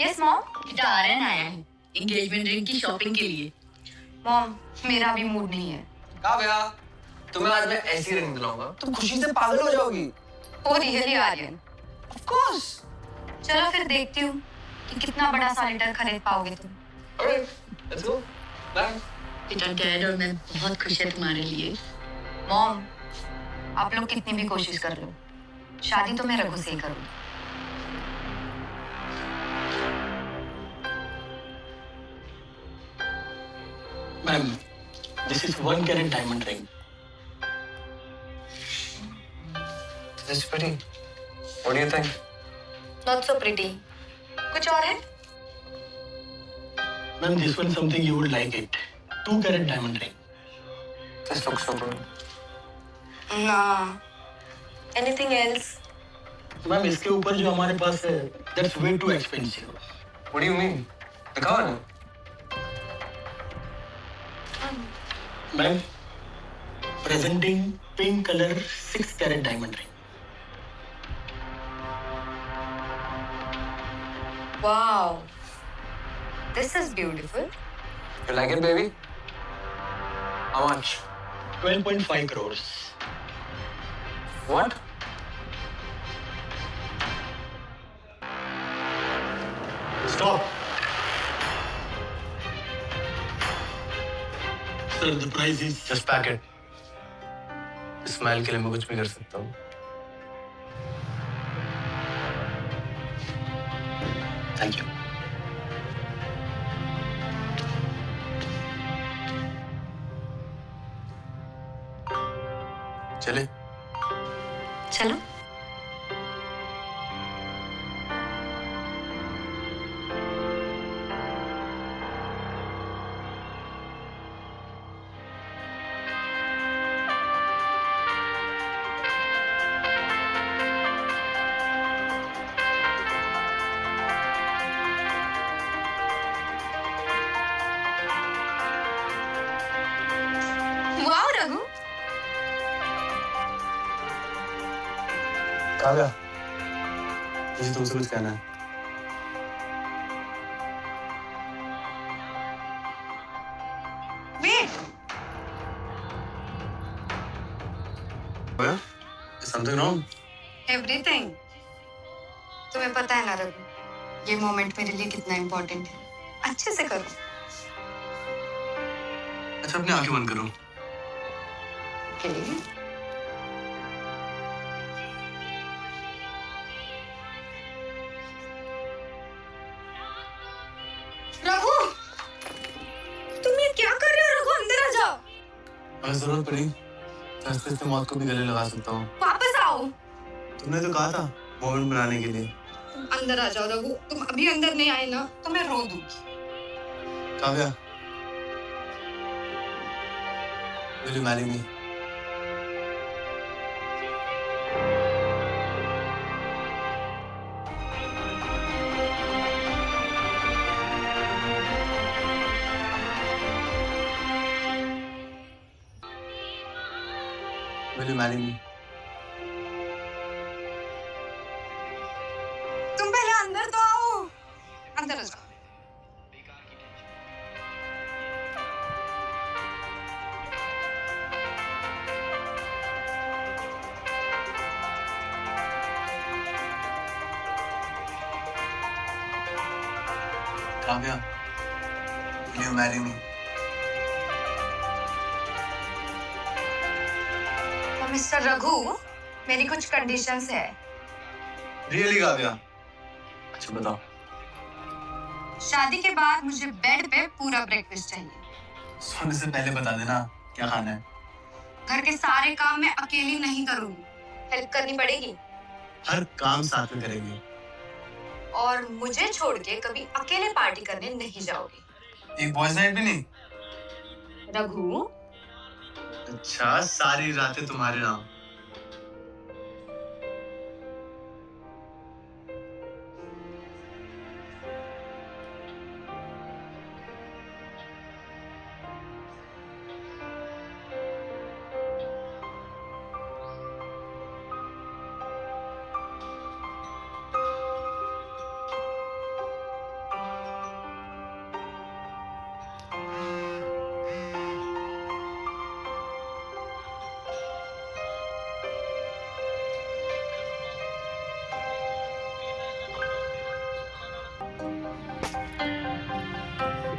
Yes mom. बेटा आर्यन आया है एंगेजमेंट रिंग की शॉपिंग के लिए। मॉम मेरा भी मूड नहीं है। काव्या, तुम्हें आज मैं ऐसी रिंग दिलाऊंगा तुम खुशी से पागल हो जाओगी। Oh really Aryan? Of course. चलो फिर देखती हूँ कि कितना बड़ा सॉलिटर खरीद पाओगे तुम। Alright, let's go. बाय। बेटा डैड और मैं बहुत खुश है तुम्हारे लिए। मॉम आप लोग कितनी भी कोशिश कर लो, शादी तो मैं रघु से ही करूँ। Ma'am, this is 1 carat diamond ring. This is pretty. What do you think? Not so pretty. कुछ और है? Ma'am, this one something you would like it. 2 carat diamond ring. This looks so good. ना। Anything else? Ma'am, इसके ऊपर जो हमारे पास है, that's way too expensive. What do you mean? दिखाओ ना। Ma'am, presenting pink color 6 carat diamond ring. Wow, this is beautiful. You like it, baby? How much? 12.5 crores. What? Stop. Sir, the price is Just pack it. Smile के लिए मैं कुछ भी कर सकता हूँ। thank you. चले? चलो। वाओ रघु, काव्या, मुझे तुमसे कुछ कहना है। Wait. Is something wrong? Everything. तुम्हें पता है ना रघु, ये मोमेंट मेरे लिए कितना इम्पोर्टेंट है। अच्छे से करो। अच्छा, अपनी आंखें बंद करो। Okay. रघु, तुम ये क्या कर रहे हो? रघु अंदर आ जाओ। अगर जरूरत पड़ी तो मौत को भी गले लगा सकता हूँ। वापस आओ। तुमने तो कहा था मोमेंट बनाने के लिए। तुम अंदर आ जाओ रघु, तुम अभी अंदर नहीं आए ना तो मैं रो दूंगी। Kavya, will you marry me? Will you marry me? तुम पहले अंदर तो आओ। अंदर आ जाओ। Kavya, will you marry me? Mister Raghu, मेरी कुछ कंडीशंस है। Really, काव्या? अच्छा बताओ। शादी के बाद मुझे बेड पे पूरा ब्रेकफास्ट चाहिए। सोने से पहले बता देना क्या खाना है। घर के सारे काम मैं अकेली नहीं करूंगी, हेल्प करनी पड़ेगी। हर काम साथ में करेंगे। और मुझे छोड़ के कभी अकेले पार्टी करने नहीं जाओगे। एक बॉयज नाइट भी नहीं? रघु, अच्छा, सारी रातें तुम्हारे नाम।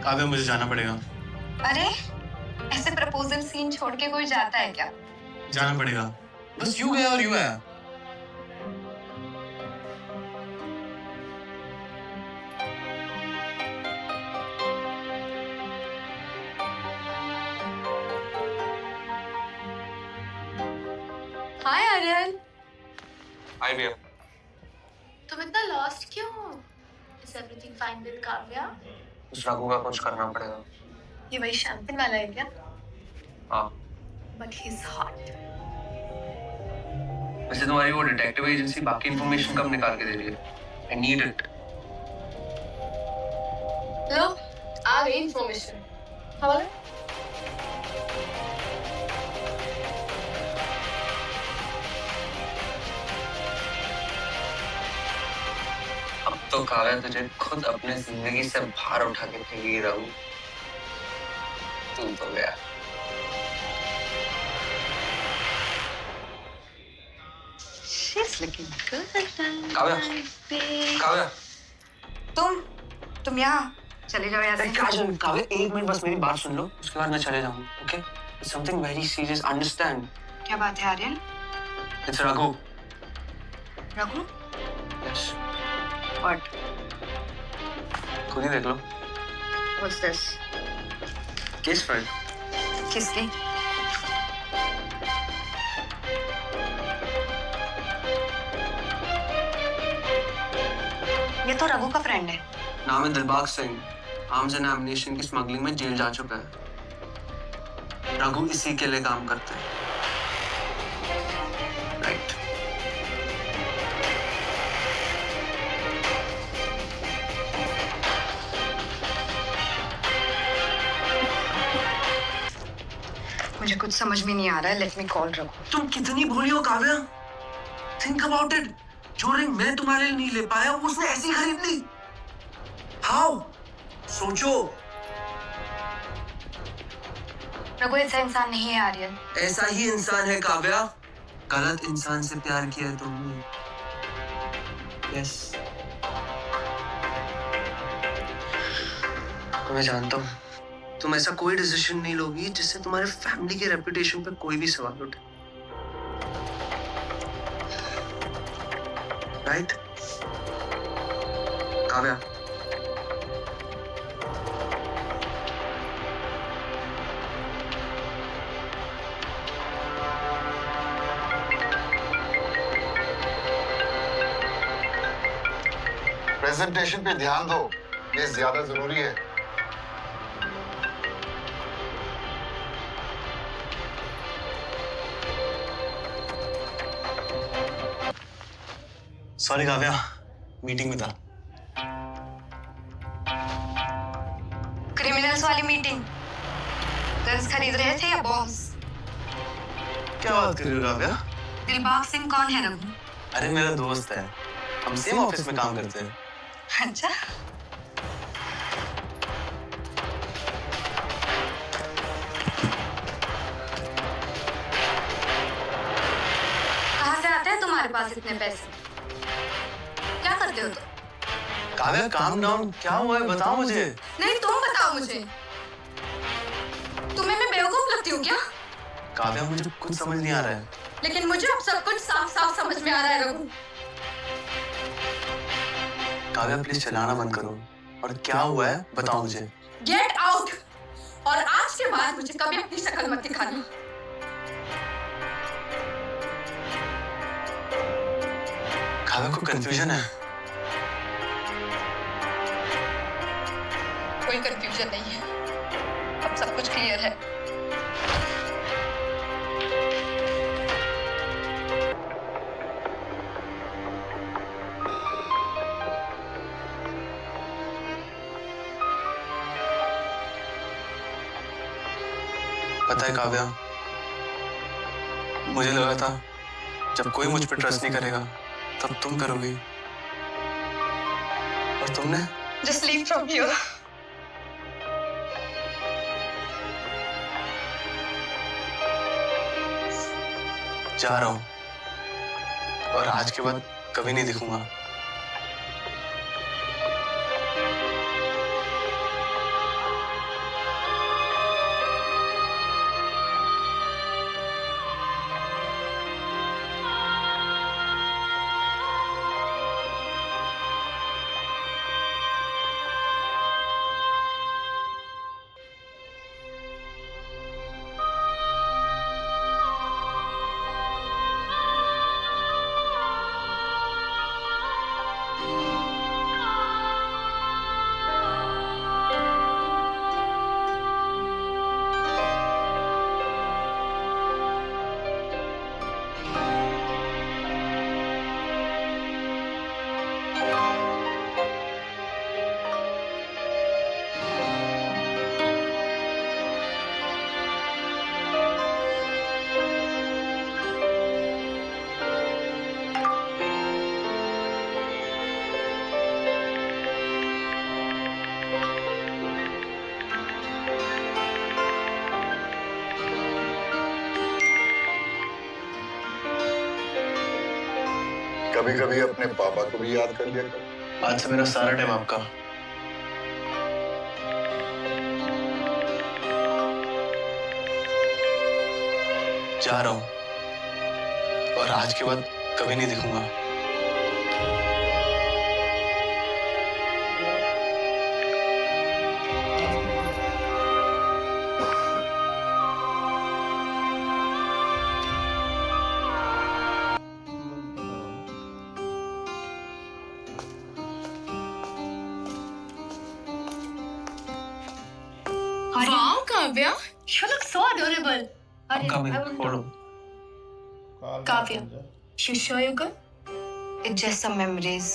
काव्या मुझे जाना पड़ेगा। अरे ऐसे प्रपोजल सीन छोड़ के कोई जाता है क्या? जाना पड़ेगा। बस यू गया और यू आया। हाय आर्यन, हाय भैया। तुम इतना लॉस्ट क्यों हो? Is everything fine with Kavya? उस रघु का कुछ करना पड़ेगा। ये वही शैम्पेन वाला है क्या? हाँ। But he is hot. वैसे तुम्हारी वो डिटेक्टिव एजेंसी बाकी इंफॉर्मेशन कब निकाल के दे रही है? I need it. लो, आ गई इंफॉर्मेशन। हवाला? अब तो काव्या तुझे खुद अपने जिंदगी से बाहर उठा के फेंकी रहूं। तू तो गया। She's looking good. Kavya, Kavya. तुम यहाँ चले जाओ यहाँ से। काजल, काव्या एक मिनट बस मेरी बात सुन लो, उसके बाद मैं चले जाऊँ, okay? Something very serious, understand? क्या बात है Aryan? It's Raghu. Raghu? Yes. What? खुद ही देख लो। What's this? Kiss friend। किसकी? ये तो रघु का फ्रेंड है। नाम है Dilbagh Singh. Arms and ammunition की स्मगलिंग में जेल जा चुका है। रघु इसी के लिए काम करता है। राइट। मुझे कुछ समझ में नहीं आ रहा है। Let me call Raghu. तुम कितनी भोली हो काव्या। Think about it. जो रिंग मैं तुम्हारे लिए नहीं ले पाया वो उसने ऐसी खरीद ली। हाउ? सोचो। रघु ऐसा इंसान नहीं है आर्यन। ऐसा ही इंसान है काव्या। गलत इंसान से प्यार किया है तुमने। यस। मैं जानता हूँ तुम ऐसा कोई डिसीजन नहीं लोगी जिससे तुम्हारे फैमिली के रेपुटेशन पर कोई भी सवाल उठे। राइट? काव्या, प्रेजेंटेशन पे ध्यान दो, ये ज्यादा जरूरी है। सॉरी काव्या, मीटिंग में था। क्रिमिनल्स वाली मीटिंग। गन्स खरीद रहे थे या बॉम्ब्स? क्या बात कर रही हो काव्या? दिलबाग सिंह कौन है रघु? अरे मेरा दोस्त है, हम सेम ऑफिस में काम करते हैं। अच्छा। कहाँ से आते हैं तुम्हारे पास इतने पैसे? क्या करते हो तुम? काव्या काम डाउन, क्या हुआ है बताओ मुझे। नहीं तुम बताओ मुझे। तुम्हें मैं बेवकूफ लगती हूँ क्या? काव्या मुझे कुछ समझ नहीं आ रहा है। लेकिन मुझे अब सब कुछ साफ साफ समझ में आ रहा है रघु। काव्या प्लीज चलाना बंद करो, और क्या हुआ है बताओ मुझे। Get out. और आज के बाद मुझे कभी अपनी शक्ल मत दिखाना। काव्या को कंफ्यूजन है। कोई कंफ्यूजन नहीं है, अब सब कुछ क्लियर है। पता है काव्या, मुझे लगा था जब कोई मुझ पर ट्रस्ट नहीं करेगा तब तुम करोगी, और तुमने। Just leave from here. जा रहा हूँ, और आज के बाद कभी नहीं दिखूंगा। कभी कभी अपने पापा को भी याद कर लिया कर। आज से मेरा सारा टाइम आपका। जा रहा हूं और आज के बाद कभी नहीं दिखूंगा। Wow, Kavya, you look so adorable. I'm coming. Hold on. Kavya, you sure you're good? It's just some memories.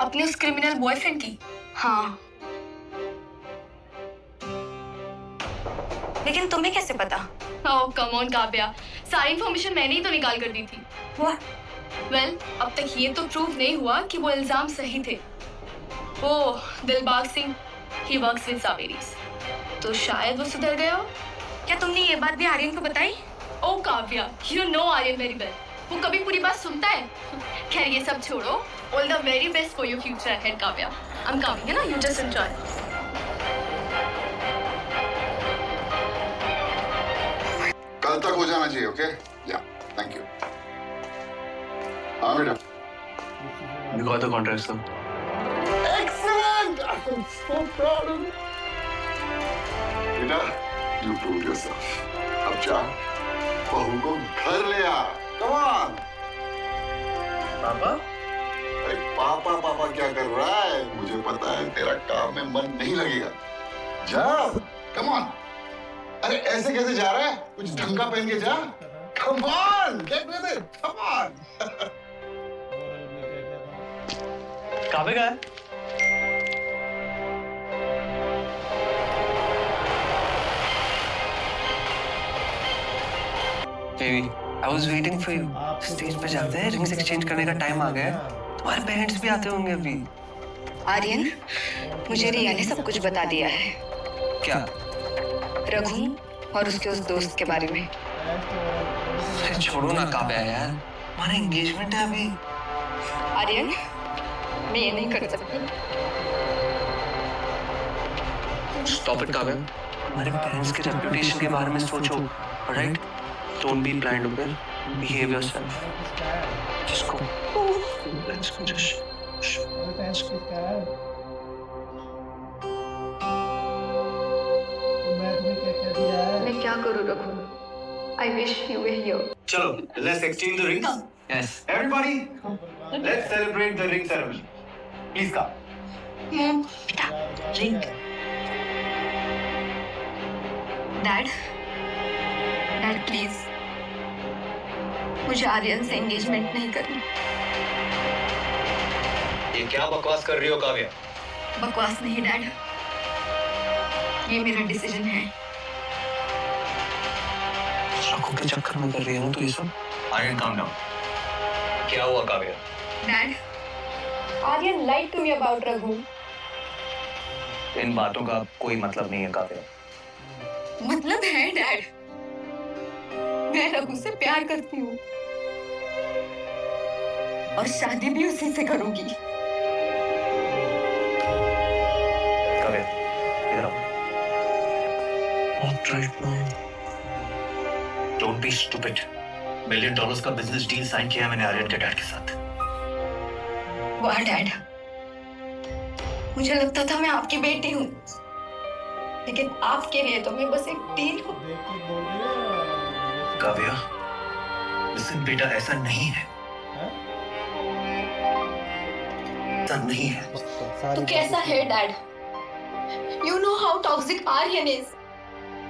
अपने उस क्रिमिनल बॉयफ्रेंड की? हाँ। लेकिन तुम्हें कैसे पता? Oh, come on, Kavya. सारी इन्फॉर्मेशन मैंने ही तो निकाल कर दी थी। What? Well, अब तक ये तो प्रूव नहीं हुआ कि वो इल्जाम सही थे। ओह, Dilbag Singh, he works with Saveris. तो शायद वो सुधर गया हो। क्या तुमने ये बात भी आर्यन को बताई? ओ Kavya, you know Aryan very well. वो कभी पूरी बात सुनता है? खैर ये सब छोड़ो। All the very best for your future ahead, Kavya. I'm coming, है ना? You just enjoy. कल तक हो जाना चाहिए, ओके? या, थैंक यू। हाँ बेटा। दिखाओ तो कॉन्ट्रैक्ट सब। Excellent! I'm so proud of you. बेटा, you proved yourself. अब जा, बहू को घर ले आ। Come on. पापा? अरे पापा पापा क्या कर रहा है? मुझे पता है तेरा काम में मन नहीं लगेगा। जा, come on. अरे ऐसे कैसे जा रहा है? कुछ ढंग का पहन के जा। Come on, get with it. Come on. कहाँ पे गया? Baby, I was waiting for you. Stage पे जाते हैं, रिंग्स एक्सचेंज करने का टाइम आ गया है। तुम्हारे पेरेंट्स भी आते होंगे अभी। आर्यन, मुझे रिया ने सब कुछ बता दिया है। क्या? रघु और उसके उस दोस्त के बारे में। अरे छोड़ो ना काव्या यार, हमारा एंगेजमेंट है अभी। आर्यन, मैं ये नहीं कर सकती। Stop it, Kavya. हमारे पेरेंट्स के रेपुटेशन के बारे में सोचो, alright? Don't be blind, okay? Behave yourself. Just go. Let's go. Just. मैं क्या करूँ Raghu? I wish you were here. चलो, let's exchange the rings. Yes. Everybody, let's celebrate the ring ceremony. Please come. Mom, बेटा, ring. Dad, dad please, मुझे आर्यन से engagement नहीं करनी। ये क्या बकवास कर रही हो काव्या? बकवास नहीं डैड, ये मेरा डिसीजन है। रघु के चक्कर में कर रही है ना तू ये सब? Aryan calm down. क्या हुआ Kavya? Dad, Aryan lied to me about Raghu. इन बातों का कोई मतलब नहीं है काव्या। मतलब है डैड, मैं रघु से प्यार करती हूँ और शादी भी उसी से करूंगी। काव्या, इधर आओ। Not right now. Don't be stupid. $1 million का बिजनेस डील साइन किया है मैंने आर्यन के डैड के साथ। वाह डैड, मुझे लगता था मैं आपकी बेटी हूँ, लेकिन आपके लिए तो मैं बस एक टीन हूँ। काव्या, लिसन बेटा, ऐसा नहीं है। ऐसा नहीं है। तो कैसा है dad? You know how toxic Aryan is.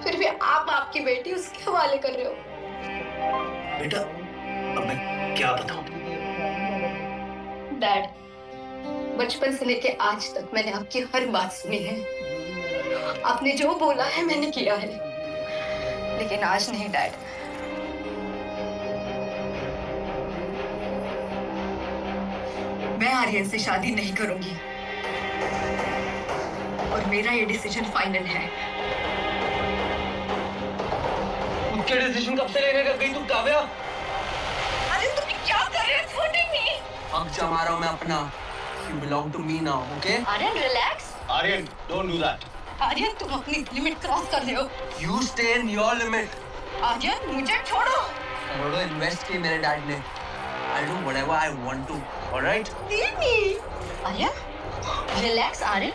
फिर भी आप आपकी बेटी उसके हवाले कर रहे हो। बेटा, अब मैं क्या बताऊं? डैड, बचपन से लेके आज तक मैंने आपकी हर बात सुनी है। आपने जो बोला है मैंने किया है, लेकिन आज नहीं डैड। मैं आर्यन से शादी नहीं करूंगी और मेरा ये डिसीजन फाइनल है। उसके डिसीजन कब से लेने लग गई तू काव्या? अरे तुम क्या कर रहे हो? छोड़ेंगे नहीं। हक जमा रहा हूँ मैं अपना। You belong to me now, okay? Aryan relax. Aryan, don't do that. Aryan तुम अपनी लिमिट क्रॉस कर रहे हो। You stay in your limit. Aryan मुझे छोड़ो। करोड़ों इन्वेस्ट की मेरे डैड ने। I'll do whatever I want to, alright? Leave me. Aryan relax Aryan.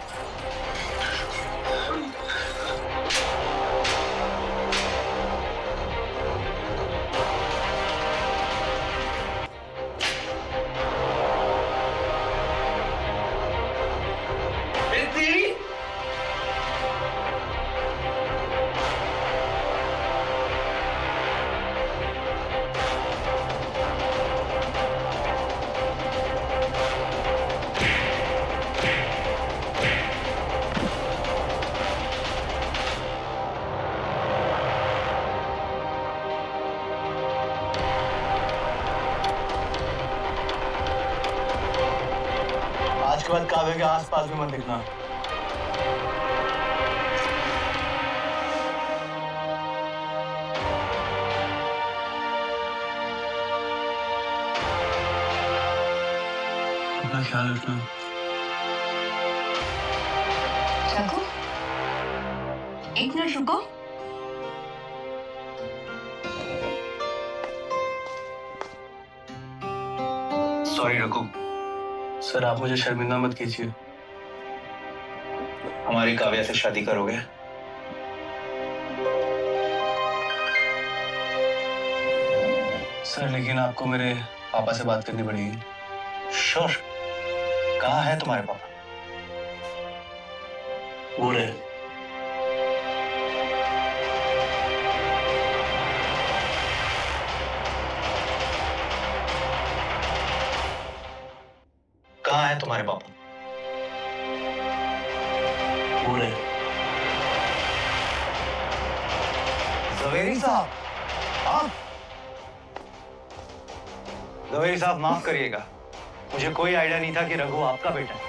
आज के बाद काव्य के आसपास भी मत दिखना। अपना ख्याल रखना। रघु एक मिनट रुको। सॉरी रघु, सर आप मुझे शर्मिंदा मत कीजिए। हमारी काव्या से शादी करोगे? सर लेकिन आपको मेरे पापा से बात करनी पड़ेगी। श्योर। कहाँ है तुम्हारे पापा? वो रहे। कहाँ है तुम्हारे पापा? वो रहे। जवेरी साहब, आप? जवेरी साहब माफ करिएगा, मुझे कोई आइडिया नहीं था कि रघु आपका बेटा है।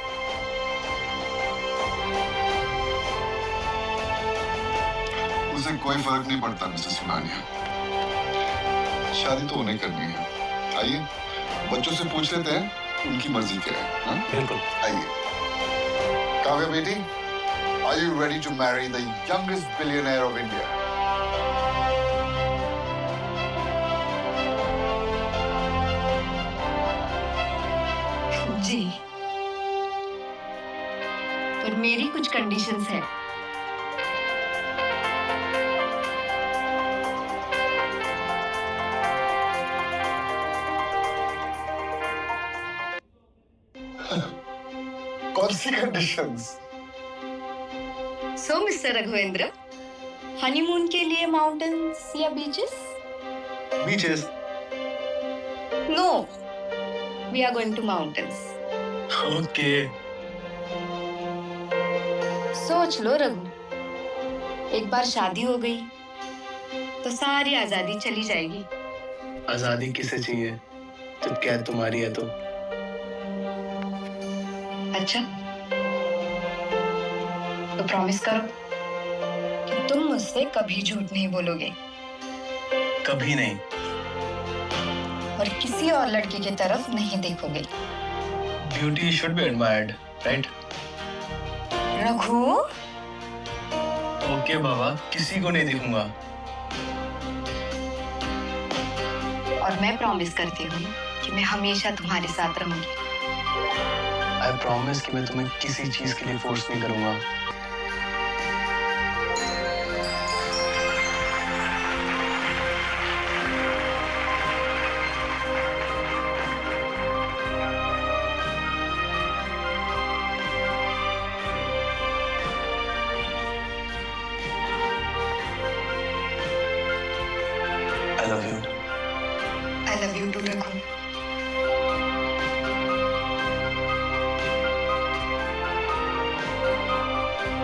उसे कोई फर्क नहीं पड़ता मिसेस सुनानिया, शादी तो उन्हें करनी है। आइए बच्चों से पूछ लेते हैं उनकी मर्जी क्या है। हाँ? बिल्कुल। आइए काव्या बेटी, are you ready to marry the youngest billionaire of India? जी पर मेरी कुछ कंडीशंस है। कौन सी कंडीशंस? सो मिस्टर रघुवेंद्र, हनीमून के लिए माउंटेन्स या beaches? Beaches. No, we are going to mountains. Okay. सोच लो रघु, एक बार शादी हो गई तो सारी आजादी चली जाएगी। आजादी किसे चाहिए जब कैद तुम्हारी है तो? अच्छा तो प्रॉमिस करो कि तुम मुझसे कभी झूठ नहीं बोलोगे कभी नहीं। और किसी और लड़के की तरफ नहीं देखोगे। Beauty should be admired, right? Raghu okay बाबा, किसी को नहीं दिखूंगा। और मैं प्रॉमिस करती हूँ कि मैं हमेशा तुम्हारे साथ रहूंगी। आई प्रॉमिस कि मैं तुम्हें किसी चीज के लिए फोर्स नहीं करूंगा। I love you. I love you too, Raghu.